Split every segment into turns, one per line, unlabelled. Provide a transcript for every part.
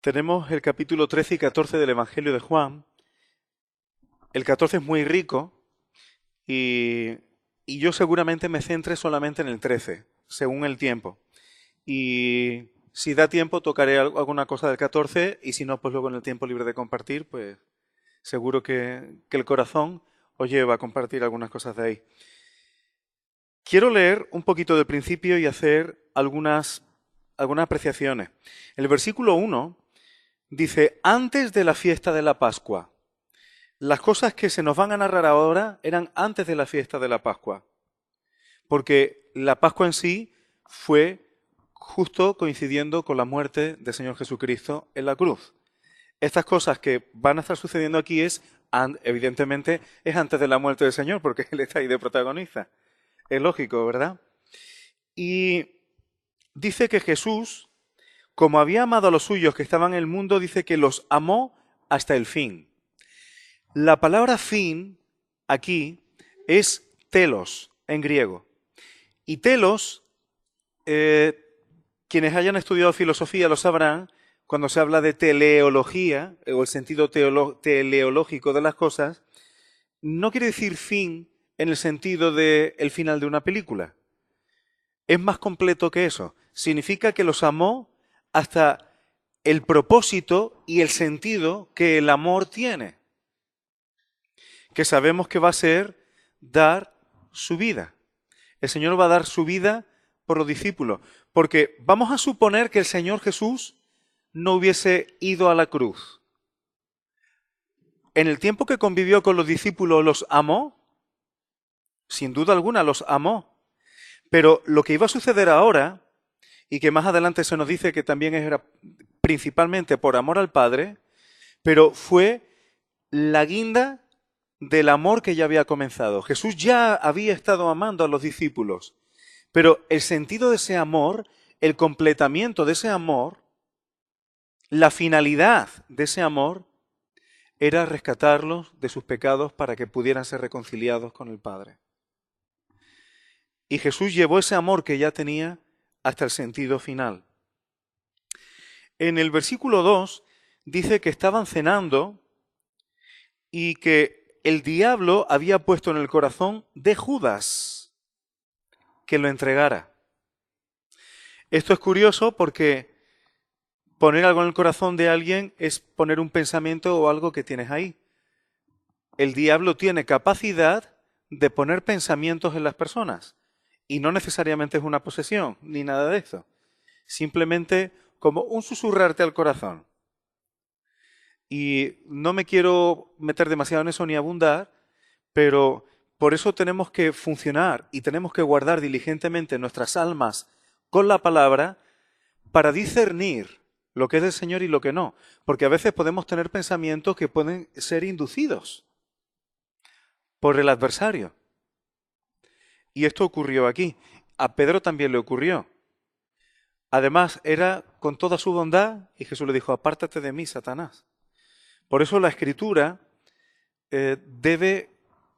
Tenemos el capítulo 13 y 14 del Evangelio de Juan. El 14 es muy rico y, y yo seguramente me centre solamente en el 13, según el tiempo. Y si da tiempo tocaré alguna cosa del 14 y si no, pues luego en el tiempo libre de compartir, pues seguro que el corazón os lleva a compartir algunas cosas de ahí. Quiero leer un poquito del principio y hacer algunas apreciaciones. El versículo 1 dice, antes de la fiesta de la Pascua. Las cosas que se nos van a narrar ahora eran antes de la fiesta de la Pascua, porque la Pascua en sí fue justo coincidiendo con la muerte del Señor Jesucristo en la cruz. Estas cosas que van a estar sucediendo aquí evidentemente, es antes de la muerte del Señor, porque Él está ahí de protagonista. Es lógico, ¿verdad? Y dice que Jesús, como había amado a los suyos que estaban en el mundo, dice que los amó hasta el fin. La palabra fin aquí es telos en griego. Y telos, quienes hayan estudiado filosofía lo sabrán, cuando se habla de teleología, o el sentido teleológico de las cosas, no quiere decir fin en el sentido de el final de una película. Es más completo que eso. Significa que los amó hasta el propósito y el sentido que el amor tiene, que sabemos que va a ser dar su vida. El Señor va a dar su vida por los discípulos, porque vamos a suponer que el Señor Jesús no hubiese ido a la cruz. En el tiempo que convivió con los discípulos, ¿los amó? Sin duda alguna, los amó. Pero lo que iba a suceder ahora, y que más adelante se nos dice que también era principalmente por amor al Padre, pero fue la guinda del amor que ya había comenzado. Jesús ya había estado amando a los discípulos, pero el sentido de ese amor, el completamiento de ese amor, la finalidad de ese amor, era rescatarlos de sus pecados para que pudieran ser reconciliados con el Padre. Y Jesús llevó ese amor que ya tenía hasta el sentido final. En el versículo 2 dice que estaban cenando y que el diablo había puesto en el corazón de Judas que lo entregara. Esto es curioso porque poner algo en el corazón de alguien es poner un pensamiento o algo que tienes ahí. El diablo tiene capacidad de poner pensamientos en las personas y no necesariamente es una posesión ni nada de eso. Simplemente como un susurrarte al corazón. Y no me quiero meter demasiado en eso ni abundar, pero por eso tenemos que funcionar y tenemos que guardar diligentemente nuestras almas con la palabra para discernir lo que es del Señor y lo que no. Porque a veces podemos tener pensamientos que pueden ser inducidos por el adversario. Y esto ocurrió aquí. A Pedro también le ocurrió. Además, era con toda su bondad y Jesús le dijo, apártate de mí, Satanás. Por eso la Escritura debe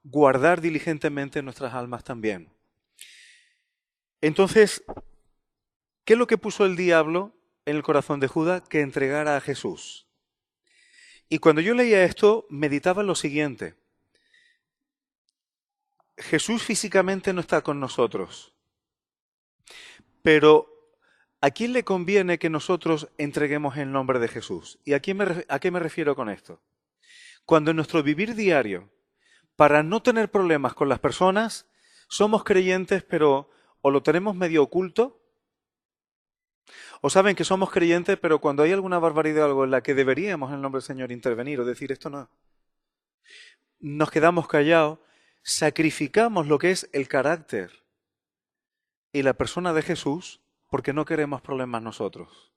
guardar diligentemente nuestras almas también. Entonces, ¿qué es lo que puso el diablo en el corazón de Judas? Que entregara a Jesús. Y cuando yo leía esto, meditaba en lo siguiente. Jesús físicamente no está con nosotros, pero ¿a quién le conviene que nosotros entreguemos el nombre de Jesús? ¿Y a qué me refiero con esto? Cuando en nuestro vivir diario, para no tener problemas con las personas, somos creyentes, pero o lo tenemos medio oculto, o saben que somos creyentes, pero cuando hay alguna barbaridad o algo en la que deberíamos en el nombre del Señor intervenir o decir esto no, nos quedamos callados, sacrificamos lo que es el carácter y la persona de Jesús porque no queremos problemas nosotros.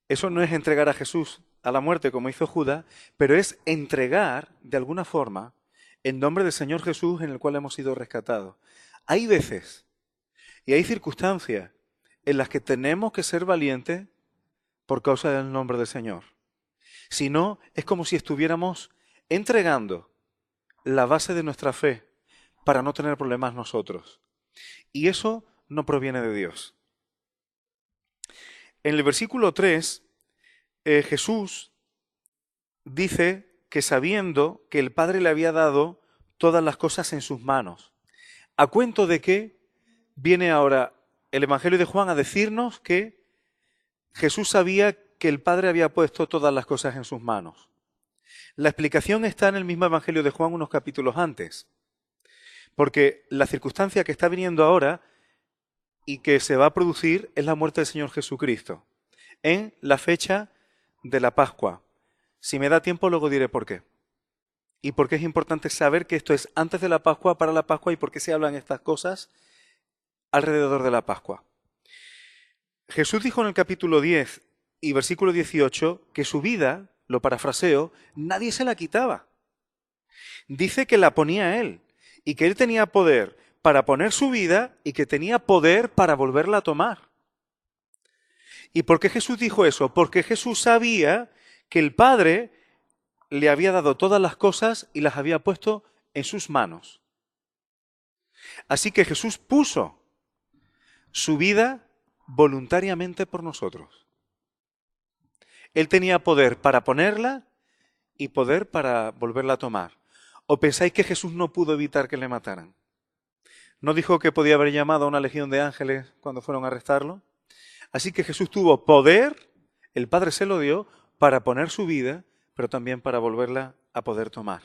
Eso no es entregar a Jesús a la muerte como hizo Judas, pero es entregar, de alguna forma, en nombre del Señor Jesús en el cual hemos sido rescatados. Hay veces y hay circunstancias en las que tenemos que ser valientes por causa del nombre del Señor. Si no, es como si estuviéramos entregando la base de nuestra fe para no tener problemas nosotros. Y eso no proviene de Dios. En el versículo 3, Jesús dice que sabiendo que el Padre le había dado todas las cosas en sus manos. ¿A cuento de qué viene ahora el Evangelio de Juan a decirnos que Jesús sabía que el Padre había puesto todas las cosas en sus manos? La explicación está en el mismo Evangelio de Juan unos capítulos antes. Porque la circunstancia que está viniendo ahora y que se va a producir es la muerte del Señor Jesucristo, en la fecha de la Pascua. Si me da tiempo, luego diré por qué. Y por qué es importante saber que esto es antes de la Pascua, para la Pascua, y por qué se hablan estas cosas alrededor de la Pascua. Jesús dijo en el capítulo 10 y versículo 18 que su vida, lo parafraseo, nadie se la quitaba. Dice que la ponía él y que él tenía poder para poner su vida y que tenía poder para volverla a tomar. ¿Y por qué Jesús dijo eso? Porque Jesús sabía que el Padre le había dado todas las cosas y las había puesto en sus manos. Así que Jesús puso su vida voluntariamente por nosotros. Él tenía poder para ponerla y poder para volverla a tomar. ¿O pensáis que Jesús no pudo evitar que le mataran? ¿No dijo que podía haber llamado a una legión de ángeles cuando fueron a arrestarlo? Así que Jesús tuvo poder, el Padre se lo dio, para poner su vida, pero también para volverla a poder tomar.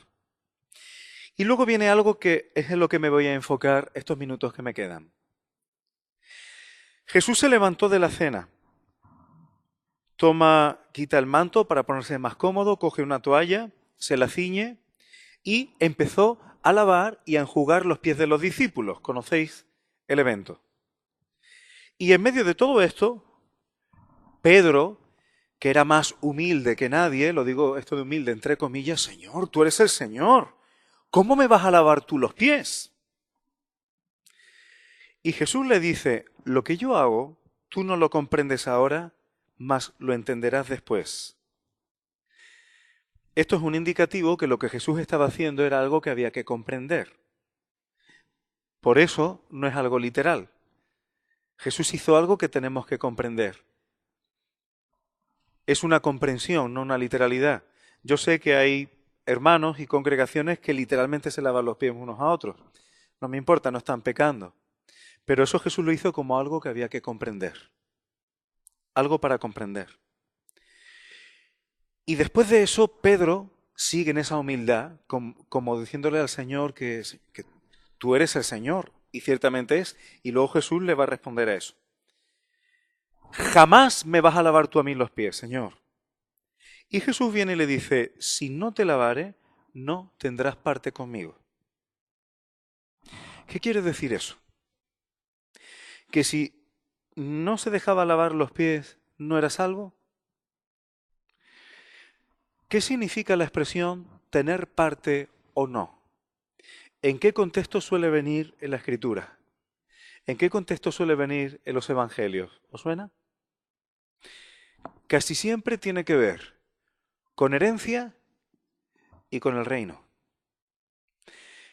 Y luego viene algo que es en lo que me voy a enfocar estos minutos que me quedan. Jesús se levantó de la cena, quita el manto para ponerse más cómodo, coge una toalla, se la ciñe y empezó a lavar y a enjugar los pies de los discípulos. ¿Conocéis el evento? Y en medio de todo esto, Pedro, que era más humilde que nadie, lo digo esto de humilde entre comillas, Señor, tú eres el Señor, ¿cómo me vas a lavar tú los pies? Y Jesús le dice, lo que yo hago, tú no lo comprendes ahora, mas lo entenderás después. Esto es un indicativo que lo que Jesús estaba haciendo era algo que había que comprender. Por eso no es algo literal. Jesús hizo algo que tenemos que comprender. Es una comprensión, no una literalidad. Yo sé que hay hermanos y congregaciones que literalmente se lavan los pies unos a otros. No me importa, no están pecando. Pero eso Jesús lo hizo como algo que había que comprender. Algo para comprender. Y después de eso, Pedro sigue en esa humildad, como diciéndole al Señor que tú eres el Señor, y ciertamente es, y luego Jesús le va a responder a eso. Jamás me vas a lavar tú a mí los pies, Señor. Y Jesús viene y le dice, si no te lavare, no tendrás parte conmigo. ¿Qué quiere decir eso? Que si no se dejaba lavar los pies, ¿no era salvo? ¿Qué significa la expresión tener parte o no? ¿En qué contexto suele venir en la Escritura? ¿En qué contexto suele venir en los Evangelios? ¿Os suena? Casi siempre tiene que ver con herencia y con el reino.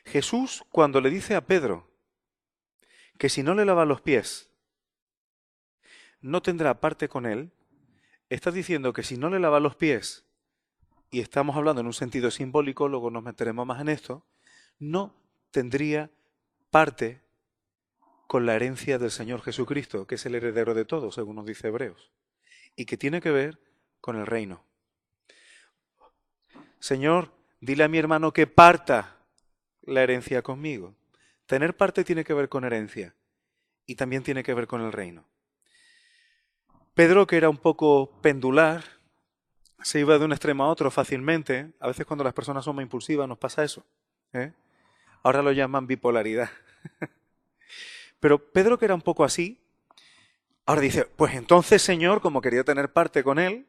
Jesús, cuando le dice a Pedro que si no le lava los pies, no tendrá parte con él, está diciendo que si no le lava los pies, y estamos hablando en un sentido simbólico, luego nos meteremos más en esto, no tendría parte con la herencia del Señor Jesucristo, que es el heredero de todo, según nos dice Hebreos, y que tiene que ver con el reino. Señor, dile a mi hermano que parta la herencia conmigo. Tener parte tiene que ver con herencia y también tiene que ver con el reino. Pedro, que era un poco pendular, se iba de un extremo a otro fácilmente. A veces cuando las personas son muy impulsivas nos pasa eso. Ahora lo llaman bipolaridad. Pero Pedro, que era un poco así, ahora dice, pues entonces, Señor, como quería tener parte con él,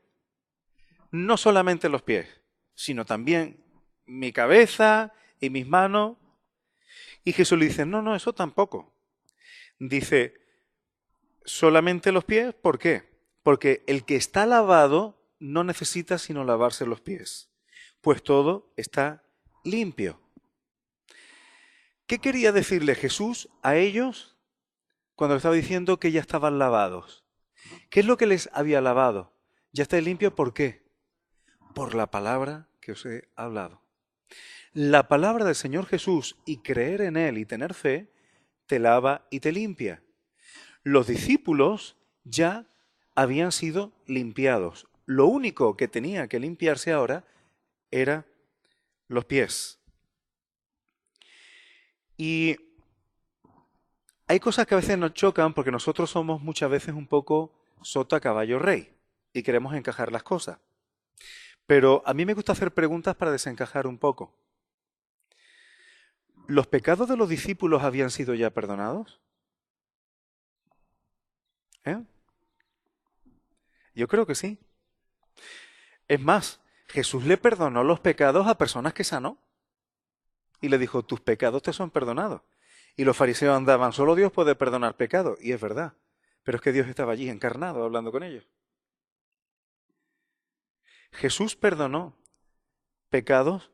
no solamente los pies, sino también mi cabeza y mis manos. Y Jesús le dice, no, eso tampoco. Dice, solamente los pies, ¿por qué? Porque el que está lavado no necesita sino lavarse los pies, pues todo está limpio. ¿Qué quería decirle Jesús a ellos cuando le estaba diciendo que ya estaban lavados? ¿Qué es lo que les había lavado? Ya estáis limpios, ¿por qué? Por la palabra que os he hablado. La palabra del Señor Jesús y creer en Él y tener fe te lava y te limpia. Los discípulos ya habían sido limpiados. Lo único que tenía que limpiarse ahora era los pies. Y hay cosas que a veces nos chocan porque nosotros somos muchas veces un poco sota caballo rey y queremos encajar las cosas. Pero a mí me gusta hacer preguntas para desencajar un poco. ¿Los pecados de los discípulos habían sido ya perdonados? ¿Eh? Yo creo que sí. Es más, Jesús le perdonó los pecados a personas que sanó. Y le dijo, tus pecados te son perdonados. Y los fariseos andaban, solo Dios puede perdonar pecados. Y es verdad. Pero es que Dios estaba allí encarnado hablando con ellos. Jesús perdonó pecados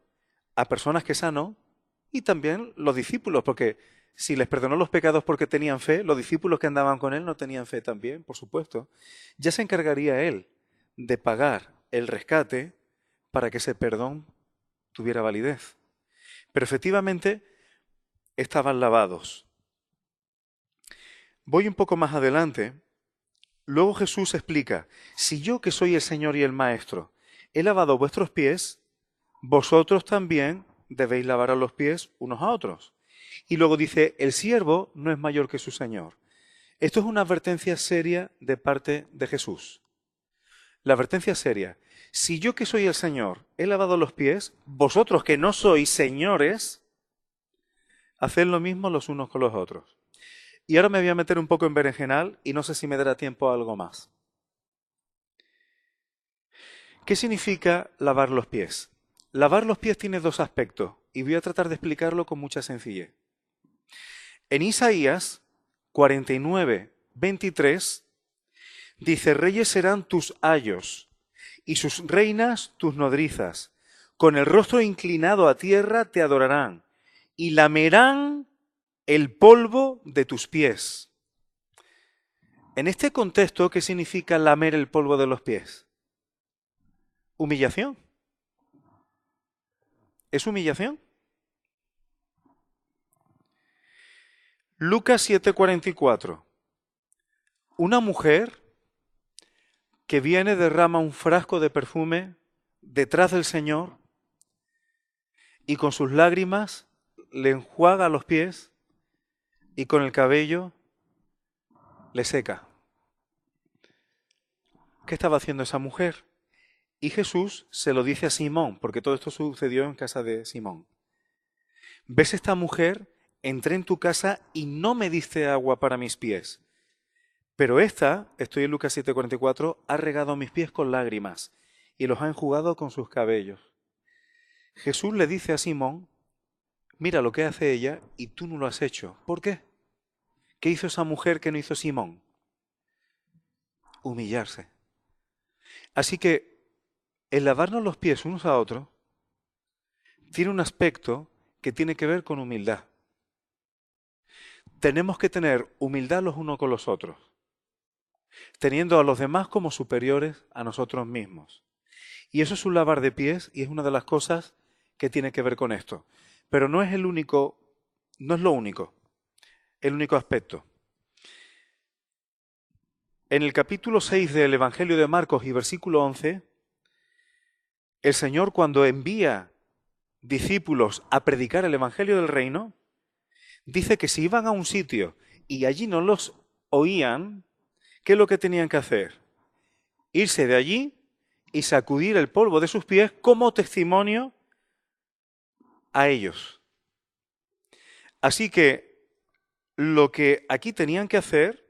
a personas que sanó y también los discípulos, porque si les perdonó los pecados porque tenían fe, los discípulos que andaban con él no tenían fe también, por supuesto. Ya se encargaría él de pagar el rescate para que ese perdón tuviera validez. Pero efectivamente estaban lavados. Voy un poco más adelante. Luego Jesús explica, si yo que soy el Señor y el Maestro he lavado vuestros pies, vosotros también debéis lavar a los pies unos a otros. Y luego dice, el siervo no es mayor que su Señor. Esto es una advertencia seria de parte de Jesús. La advertencia seria, si yo que soy el Señor he lavado los pies, vosotros que no sois señores, haced lo mismo los unos con los otros. Y ahora me voy a meter un poco en berenjenal y no sé si me dará tiempo a algo más. ¿Qué significa lavar los pies? Lavar los pies tiene dos aspectos y voy a tratar de explicarlo con mucha sencillez. En Isaías 49, 23 dice, reyes serán tus ayos y sus reinas tus nodrizas. Con el rostro inclinado a tierra te adorarán y lamerán el polvo de tus pies. En este contexto, ¿qué significa lamer el polvo de los pies? Humillación. ¿Es humillación? Lucas 7:44. Una mujer que viene derrama un frasco de perfume detrás del Señor y con sus lágrimas le enjuaga los pies y con el cabello le seca. ¿Qué estaba haciendo esa mujer? Y Jesús se lo dice a Simón, porque todo esto sucedió en casa de Simón. ¿Ves esta mujer? Entré en tu casa y no me diste agua para mis pies. Pero esta, estoy en Lucas 7:44, ha regado mis pies con lágrimas y los ha enjugado con sus cabellos. Jesús le dice a Simón, mira lo que hace ella y tú no lo has hecho. ¿Por qué? ¿Qué hizo esa mujer que no hizo Simón? Humillarse. Así que el lavarnos los pies unos a otros tiene un aspecto que tiene que ver con humildad. Tenemos que tener humildad los unos con los otros, teniendo a los demás como superiores a nosotros mismos. Y eso es un lavar de pies y es una de las cosas que tiene que ver con esto. Pero no es el único, no es lo único, el único aspecto. En el capítulo 6 del Evangelio de Marcos y versículo 11, el Señor cuando envía discípulos a predicar el Evangelio del Reino, dice que si iban a un sitio y allí no los oían, ¿qué es lo que tenían que hacer? Irse de allí y sacudir el polvo de sus pies como testimonio a ellos. Así que lo que aquí tenían que hacer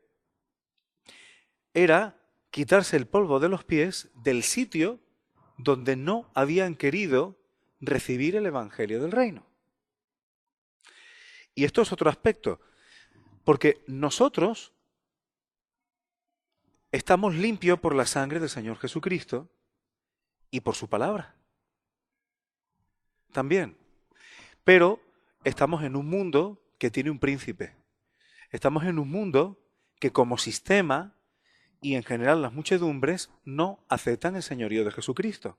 era quitarse el polvo de los pies del sitio donde no habían querido recibir el Evangelio del Reino. Y esto es otro aspecto, porque nosotros estamos limpios por la sangre del Señor Jesucristo y por su palabra. También. Pero estamos en un mundo que tiene un príncipe. Estamos en un mundo que como sistema y en general las muchedumbres no aceptan el señorío de Jesucristo.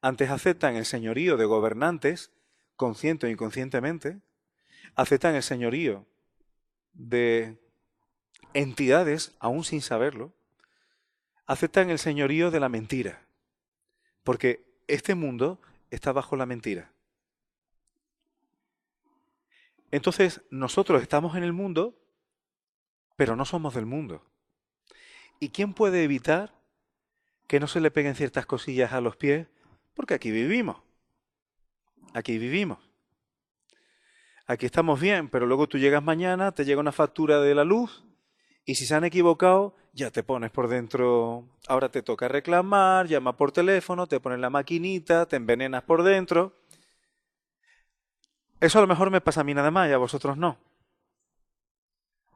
Antes aceptan el señorío de gobernantes, consciente o inconscientemente, aceptan el señorío de entidades, aún sin saberlo, aceptan el señorío de la mentira, porque este mundo está bajo la mentira. Entonces, nosotros estamos en el mundo, pero no somos del mundo. ¿Y quién puede evitar que no se le peguen ciertas cosillas a los pies? Porque aquí vivimos. Aquí vivimos. Aquí estamos bien, pero luego tú llegas mañana, te llega una factura de la luz y si se han equivocado, ya te pones por dentro. Ahora te toca reclamar, llama por teléfono, te pones la maquinita, te envenenas por dentro. Eso a lo mejor me pasa a mí nada más y a vosotros no.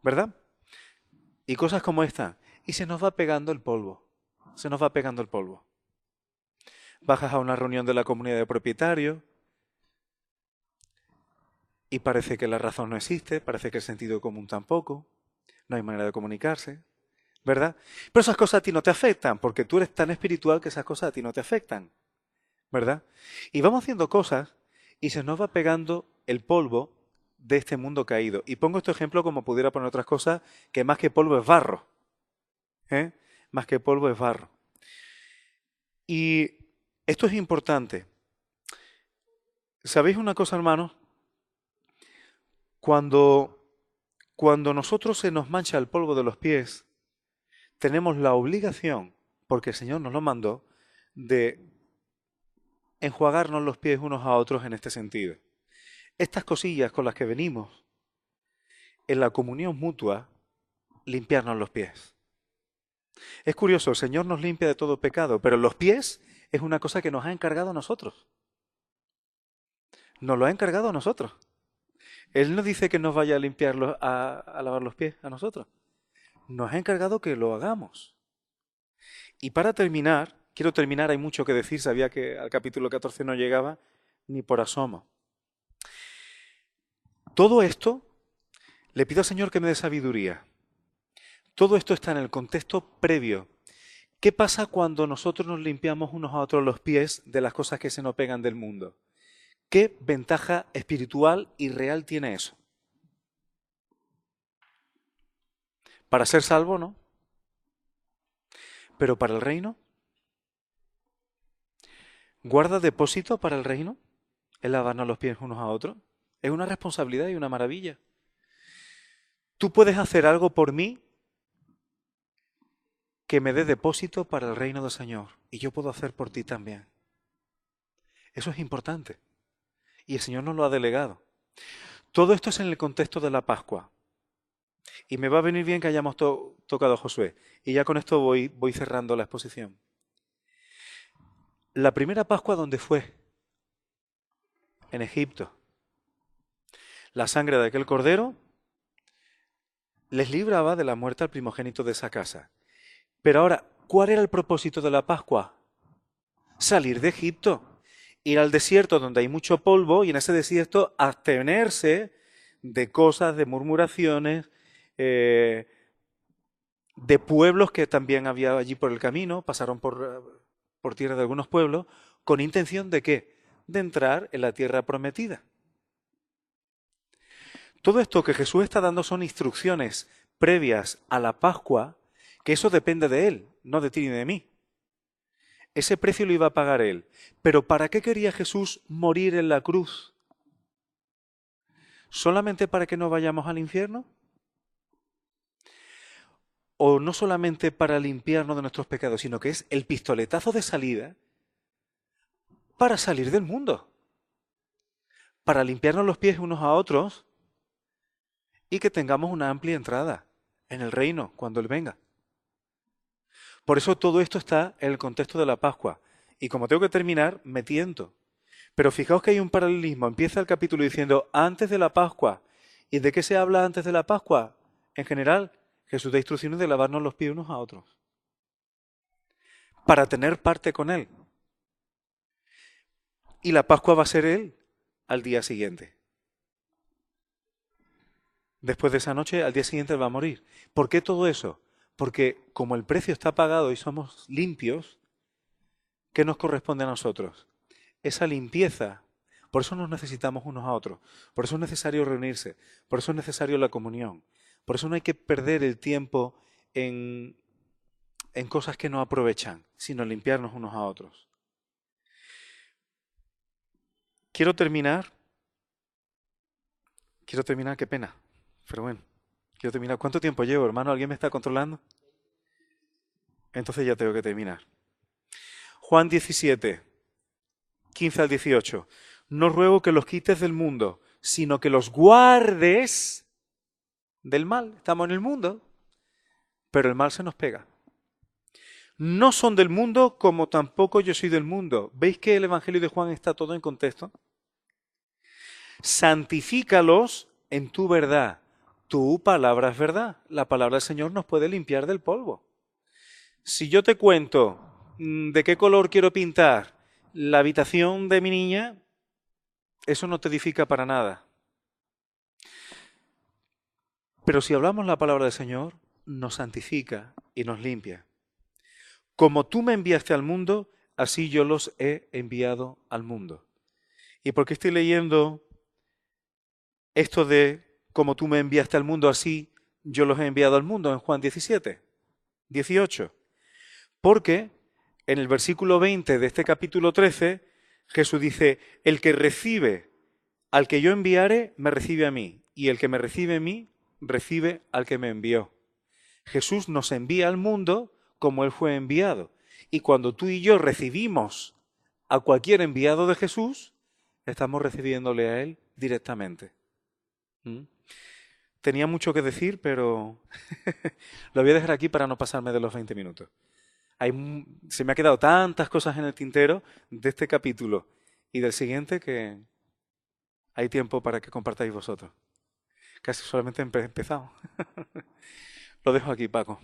¿Verdad? Y cosas como esta. Y se nos va pegando el polvo. Se nos va pegando el polvo. Bajas a una reunión de la comunidad de propietarios y parece que la razón no existe, parece que el sentido común tampoco, no hay manera de comunicarse, ¿verdad? Pero esas cosas a ti no te afectan, porque tú eres tan espiritual que esas cosas a ti no te afectan, ¿verdad? Y vamos haciendo cosas y se nos va pegando el polvo de este mundo caído. Y pongo este ejemplo como pudiera poner otras cosas, que más que polvo es barro, ¿eh? Más que polvo es barro. Y esto es importante. ¿Sabéis una cosa, hermanos? Cuando nosotros se nos mancha el polvo de los pies, tenemos la obligación, porque el Señor nos lo mandó, de enjuagarnos los pies unos a otros en este sentido. Estas cosillas con las que venimos, en la comunión mutua, limpiarnos los pies. Es curioso, el Señor nos limpia de todo pecado, pero los pies es una cosa que nos ha encargado a nosotros. Nos lo ha encargado a nosotros. Él no dice que nos vaya a limpiar, a lavar los pies a nosotros. Nos ha encargado que lo hagamos. Y para terminar, quiero terminar, hay mucho que decir, sabía que al capítulo 14 no llegaba ni por asomo. Todo esto, le pido al Señor que me dé sabiduría. Todo esto está en el contexto previo. ¿Qué pasa cuando nosotros nos limpiamos unos a otros los pies de las cosas que se nos pegan del mundo? ¿Qué ventaja espiritual y real tiene eso? Para ser salvo, ¿no? Pero para el reino, ¿guarda depósito para el reino? El lavarnos los pies unos a otros. Es una responsabilidad y una maravilla. Tú puedes hacer algo por mí que me dé depósito para el reino del Señor. Y yo puedo hacer por ti también. Eso es importante. Y el Señor nos lo ha delegado. Todo esto es en el contexto de la Pascua. Y me va a venir bien que hayamos tocado a Josué. Y ya con esto voy cerrando la exposición. La primera Pascua, ¿dónde fue? En Egipto. La sangre de aquel cordero les libraba de la muerte al primogénito de esa casa. Pero ahora, ¿cuál era el propósito de la Pascua? Salir de Egipto, ir al desierto donde hay mucho polvo y en ese desierto abstenerse de cosas, de murmuraciones, de pueblos que también había allí por el camino, pasaron por tierra de algunos pueblos, con intención de ¿qué? De entrar en la tierra prometida. Todo esto que Jesús está dando son instrucciones previas a la Pascua, que eso depende de Él, no de ti ni de mí. Ese precio lo iba a pagar Él. Pero ¿para qué quería Jesús morir en la cruz? ¿Solamente para que no vayamos al infierno? O no solamente para limpiarnos de nuestros pecados, sino que es el pistoletazo de salida para salir del mundo, para limpiarnos los pies unos a otros y que tengamos una amplia entrada en el reino cuando Él venga. Por eso todo esto está en el contexto de la Pascua. Y como tengo que terminar, me tiento. Pero fijaos que hay un paralelismo. Empieza el capítulo diciendo antes de la Pascua. ¿Y de qué se habla antes de la Pascua? En general, Jesús da instrucciones de lavarnos los pies unos a otros. Para tener parte con Él. Y la Pascua va a ser Él al día siguiente. Después de esa noche, al día siguiente Él va a morir. ¿Por qué todo eso? Porque como el precio está pagado y somos limpios, ¿qué nos corresponde a nosotros? Esa limpieza. Por eso nos necesitamos unos a otros. Por eso es necesario reunirse. Por eso es necesario la comunión. Por eso no hay que perder el tiempo en cosas que no aprovechan, sino limpiarnos unos a otros. Quiero terminar, qué pena, pero bueno, quiero terminar. ¿Cuánto tiempo llevo, hermano? ¿Alguien me está controlando? Entonces ya tengo que terminar. Juan 17, 15 al 18. No ruego que los quites del mundo, sino que los guardes del mal. Estamos en el mundo, pero el mal se nos pega. No son del mundo como tampoco yo soy del mundo. ¿Veis que el Evangelio de Juan está todo en contexto? Santifícalos en tu verdad. Tu palabra es verdad. La palabra del Señor nos puede limpiar del polvo. Si yo te cuento de qué color quiero pintar la habitación de mi niña, eso no te edifica para nada. Pero si hablamos la palabra del Señor, nos santifica y nos limpia. Como tú me enviaste al mundo, así yo los he enviado al mundo. ¿Y por qué estoy leyendo esto de como tú me enviaste al mundo, así yo los he enviado al mundo en Juan 17, 18? Porque en el versículo 20 de este capítulo 13, Jesús dice, el que recibe al que yo enviare, me recibe a mí, y el que me recibe a mí, recibe al que me envió. Jesús nos envía al mundo como Él fue enviado. Y cuando tú y yo recibimos a cualquier enviado de Jesús, estamos recibiéndole a Él directamente. Tenía mucho que decir, pero lo voy a dejar aquí para no pasarme de los 20 minutos. Se me ha quedado tantas cosas en el tintero de este capítulo y del siguiente que hay tiempo para que compartáis vosotros. Casi solamente he empezado. Lo dejo aquí, Paco.